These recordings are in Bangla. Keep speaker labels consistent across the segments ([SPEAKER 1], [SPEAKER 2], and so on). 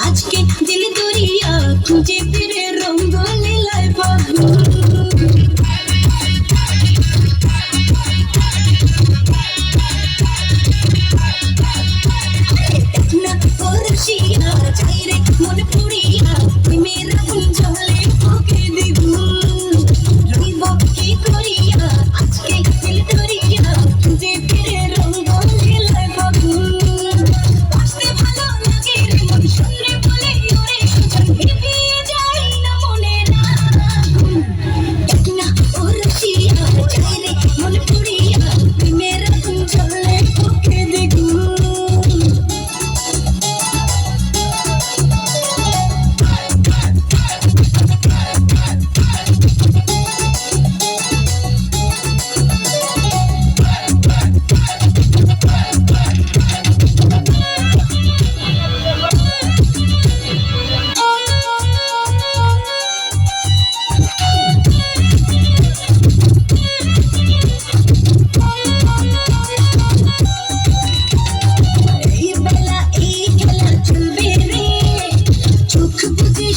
[SPEAKER 1] আজকে দিল দরিয়া খুঁজে ফিরে রঙ্গ লীলায় বাবু না পরশিয়া চাই রে মন পুড়িয়া মেরা জলে ওকে দিব রইব কি করিয়া আজকে দিল দরিয়া খুঁজে ফিরে রঙ্গ লীলায় বাবু আসতে ভালো লাগে রে মন শুনরে বলে ওরে সুজন ভিভিয়ে যায় না মনে না পরশিয়া চাই রে মন পুড়িয়া মেরা জলে ওকে দিব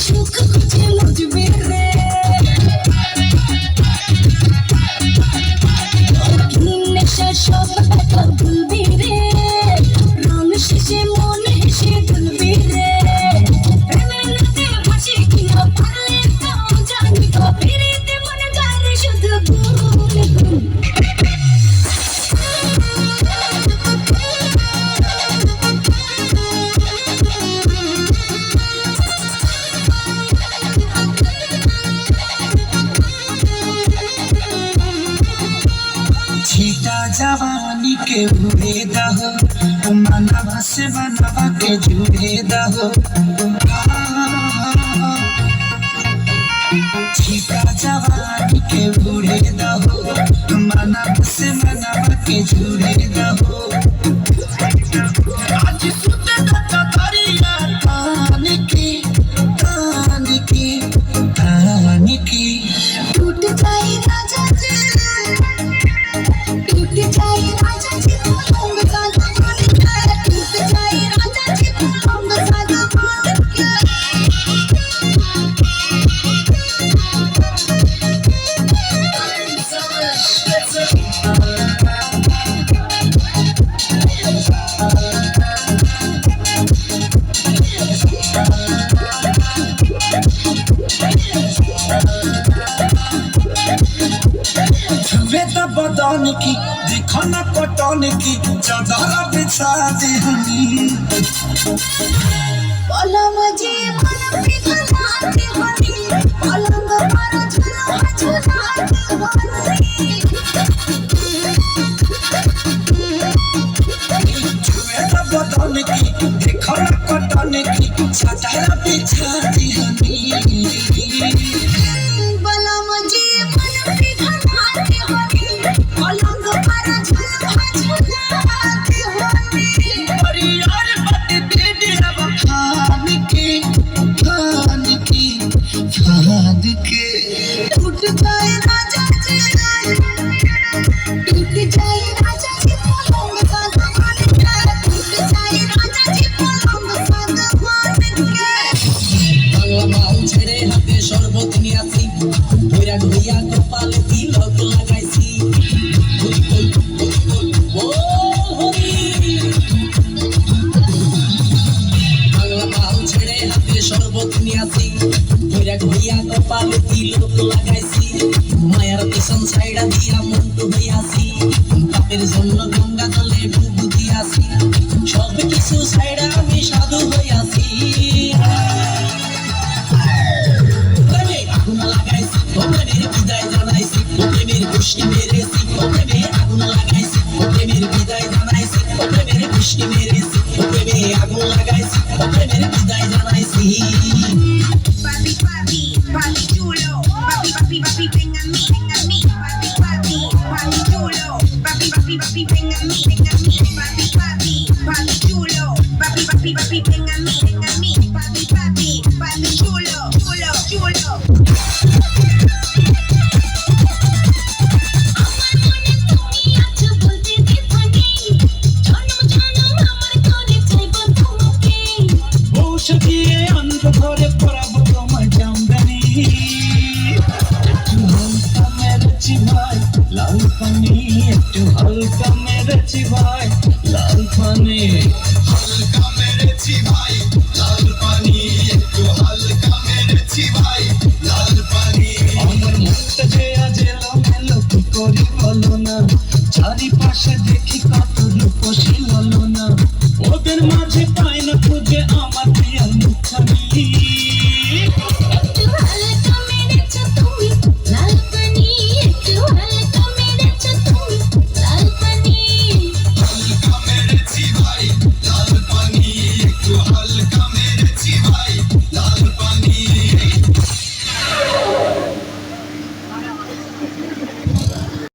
[SPEAKER 1] সুখ খুঁজে মজবে রে নেশা সব কথা ভুলবি রে রং শেষে মন হেসে ভুলবি রে প্রেমের নদে ভাসে কিনা পারলে তাও জানি তো ফিরিতে মনে করে শুধু গুন গুন
[SPEAKER 2] छीटा जवानी के उड़े दहो मनवा से बनवा के जुड़े दहो छीटा जवानी के उड़े दहो मनवा से बनवा के जुड़े दहो आज सुते दत्ता करिया तानी की
[SPEAKER 1] टूट जाए राजा जी टूट जाए राजा जी रंग सादा मान के टूट जाए राजा जी रंग सादा मान के
[SPEAKER 2] बदन की देखो न कटन की चादर बिछा दे हनी
[SPEAKER 1] पलंग जी मन पिघलाते हनी पलंग पर झुला झुलाते हनी
[SPEAKER 2] छुएला बदन की देखो न कटन की चादर बिछा दे हनी
[SPEAKER 1] पलंग जी मन पिघलाते हनी पलंग पर झुला झुलाते हनी
[SPEAKER 2] अरे यार बात बेबी अब खान के
[SPEAKER 1] टूट जाए राजा जी टूट जाए राजा जी पलंग सादा मान के टूट जाए राजा जी पलंग सादा मान के
[SPEAKER 3] বাংলা মাল ছেড়ে হাতে শরবত নিয়ে আসি ভৈরা ঢুইয়া কপালে তিলক লাগাইছি বাংলা মাল ছেড়ে হাতে শরবত নিয়ে আসি ভৈরা ঢুইয়া কপালে তিলক লাগাইছি মায়ার পেছন ছাইড়া দিয়া মন্টু হইয়াছি পাপের জন্য গঙ্গা জলে ডুবু দিয়াছি সব কিছু ছাইড়া আমি সাধু হইয়াছি আগুন লাগাইছি প্রেমের বিদায় জানাইছি প্রেমের বৃষ্টি মেরেছি প্রেমে আগুন লাগাইছি প্রেমের বিদায় জানাইছি প্রেমের বৃষ্টি মেরেছি প্রেমে আগুন লাগাইছি প্রেমের বিদায় জানাইছি
[SPEAKER 4] Papi, papi, papi chulo, papi, papi, papi, ven a mí, papi, papi, papi chulo, papi, papi, papi, ven a mí, papi, papi, papi chulo, papi, papi, papi, ven a mí, papi, papi, papi chulo, chulo, chulo.
[SPEAKER 1] আমার মনে তুমি আছো বলতে দিতে নেই জন্ম জন্ম আমার করে চাইবো তোমাকে
[SPEAKER 2] Shakira হালকা মেরেছি ভাই লাল পানি, একটু হালকা মেরেছি ভাই লাল পানি।
[SPEAKER 5] আমার মনটা যে আজ এলোমেলো কি করি বলো না, চারিপাশে দেখি কত রূপসী ললনা, ওদের মাঝে